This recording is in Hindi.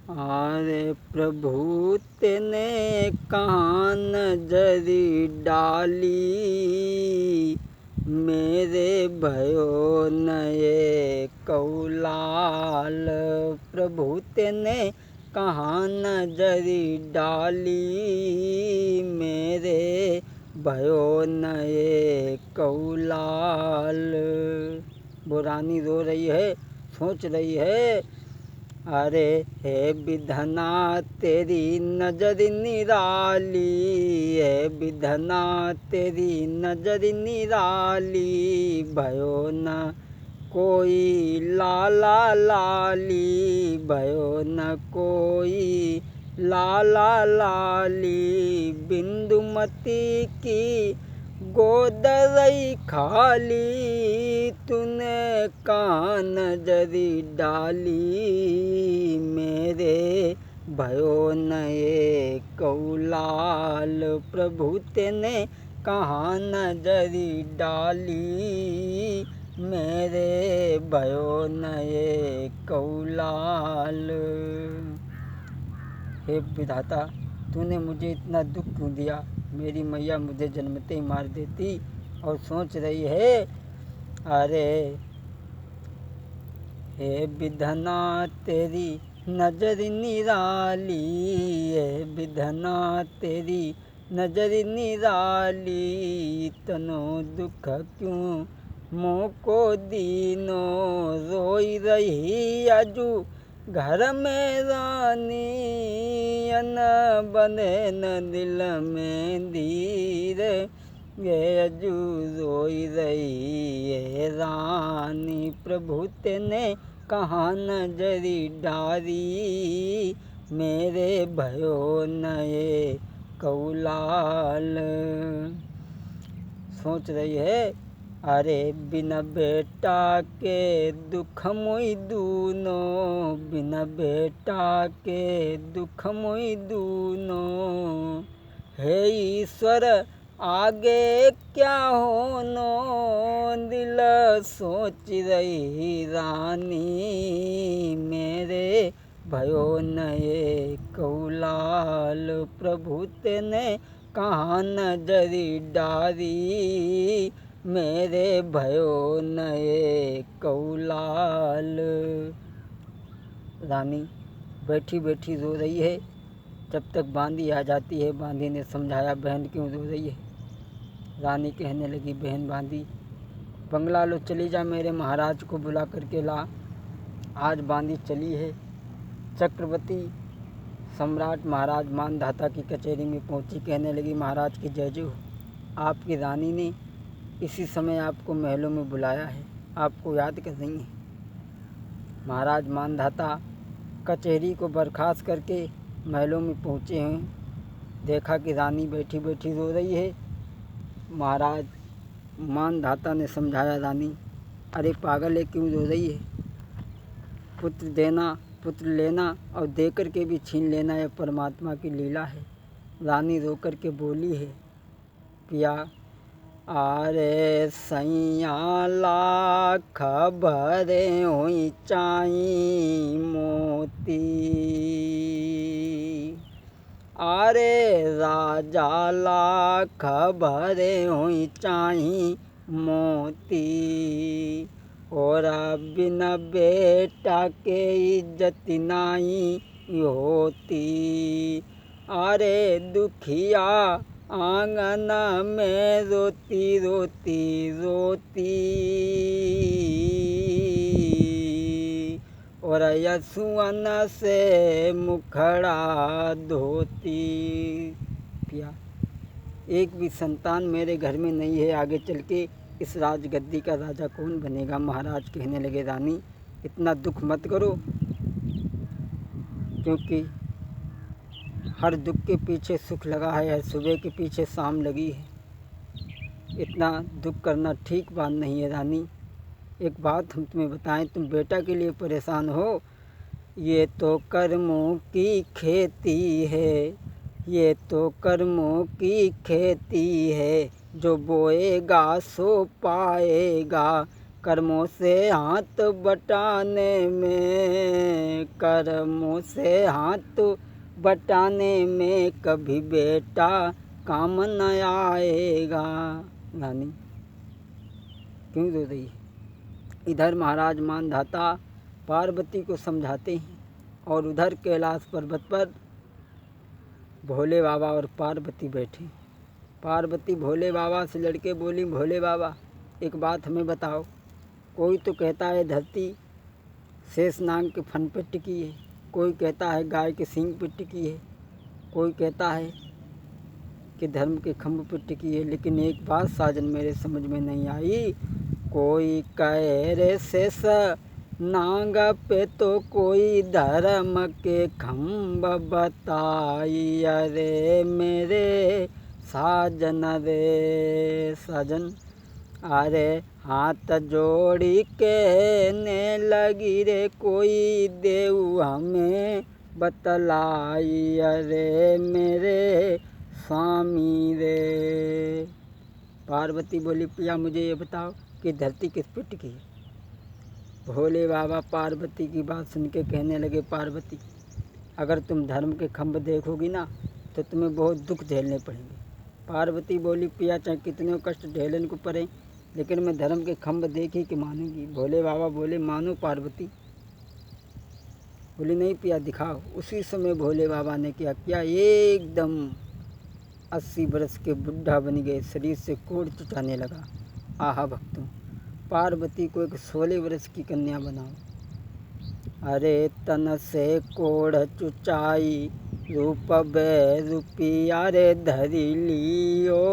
अरे प्रभु तेने कहाँ नजरी डाली, मेरे भयो नये कौलाल। प्रभु तेने कहाँ नजरी डाली, मेरे भयो नये कौलाल। वो रानी रो रही है, सोच रही है, अरे हे विधना तेरी नजर निराली, है विधना तेरी नजर निराली। भयो न कोई लाला लाली, भयो न कोई लाला लाली। बिंदुमती की गोद रही खाली, तूने कहाँ नजरी डाली, मेरे भयो नये कौलाल। प्रभु तेने कहाँ नजरी डाली, मेरे भयो नये कौलाल। हे विधाता, तूने मुझे इतना दुख क्यों दिया। मेरी मैया मुझे जन्मते ही मार देती। और सोच रही है, अरे हे विधना तेरी नजर निराली, है विधना तेरी नजर निराली। तनो दुख क्यों मोको दीनो, रोई रही अजू घर में रानी। न बने न दिल में धीर, ये अजू रोई रही है रानी। प्रभु तेने कहाँ नजरी डाली, मेरे भयो नये कौलाल। सोच रही है, अरे बिना बेटा के दुख मुई दूनो, बिना बेटा के दुख मुई दूनो। हे ईश्वर आगे क्या होनो, दिल सोच रही रानी। मेरे भयो नये कौलाल। प्रभु तेने कहाँ नजरी डाली, मेरे भयो नये कौलाल। रानी बैठी बैठी रो रही है। जब तक बांदी आ जाती है, बांदी ने समझाया, बहन क्यों रो रही है। रानी कहने लगी, बहन बांदी, बंगला लो, चली जा, मेरे महाराज को बुला करके ला। आज बांदी चली है। चक्रवर्ती सम्राट महाराज मानधाता की कचहरी में पहुंची। कहने लगी, महाराज की जय जय हो। आपकी रानी ने इसी समय आपको महलों में बुलाया है, आपको याद कर रही है। महाराज मानधाता कचहरी को बर्खास्त करके महलों में पहुंचे हैं। देखा कि रानी बैठी बैठी रो रही है। महाराज मानधाता ने समझाया, रानी अरे पागल है, क्यों रो रही है। पुत्र देना, पुत्र लेना और दे कर के भी छीन लेना, यह परमात्मा की लीला है। रानी रो कर के बोली है, पिया आरे सैया लाख भरे हुई चाई मोती, आरे राजा लाख भरे हुई चाई मोती। और बिना बेटा के इज्जत नाई होती, अरे दुखिया आंगन में रोती रोती रोती। और यशुअन से मुखड़ा धोती। पिया एक भी संतान मेरे घर में नहीं है, आगे चल के इस राजगद्दी का राजा कौन बनेगा। महाराज कहने लगे, रानी इतना दुख मत करो, क्योंकि हर दुख के पीछे सुख लगा है, हर सुबह के पीछे शाम लगी है। इतना दुख करना ठीक बात नहीं है। रानी एक बात हम तुम्हें बताएं, तुम बेटा के लिए परेशान हो, ये तो कर्मों की खेती है, ये तो कर्मों की खेती है। जो बोएगा सो पाएगा, कर्मों से हाथ बटाने में, कर्मों से हाथ बटाने में कभी बेटा काम न आएगा। यानी क्यों रो रही है? इधर महाराज मानधाता पार्वती को समझाते हैं और उधर कैलाश पर्वत पर भोले बाबा और पार्वती बैठे। पार्वती भोले बाबा से लड़के बोली, भोले बाबा एक बात हमें बताओ, कोई तो कहता है धरती शेषनाग के फन पर टिकी है, कोई कहता है गाय के सींग पर टिकी है, कोई कहता है कि धर्म के खम्भ पर टिकी है, लेकिन एक बात साजन मेरे समझ में नहीं आई। कोई कह रे शेष नाग पे तो कोई धर्म के खम्भ बताई। अरे मेरे साजन रे साजन, अरे हाथ जोड़ी कहने लगी रे कोई देव हमें बतलाई। अरे मेरे स्वामी रे। पार्वती बोली, पिया मुझे ये बताओ कि धरती किस पे टिकी है? भोले बाबा पार्वती की बात सुन के कहने लगे, पार्वती अगर तुम धर्म के खम्भ देखोगी ना तो तुम्हें बहुत दुख झेलने पड़ेंगे। पार्वती बोली, पिया चाहे कितने कष्ट झेलने को पड़े, लेकिन मैं धर्म के खम्भ देख ही के मानूंगी। भोले बाबा बोले, मानो पार्वती। बोली, नहीं पिया दिखाओ। उसी समय भोले बाबा ने क्या किया, एकदम 80 बरस के बुढ़ा बन गए, शरीर से कोढ़ चुटाने लगा। आहा भक्तों, पार्वती को एक 16 वर्ष की कन्या बनाओ। अरे तन से कोढ़ चुचाई, रूप बे रूपिया रे धरी लियो।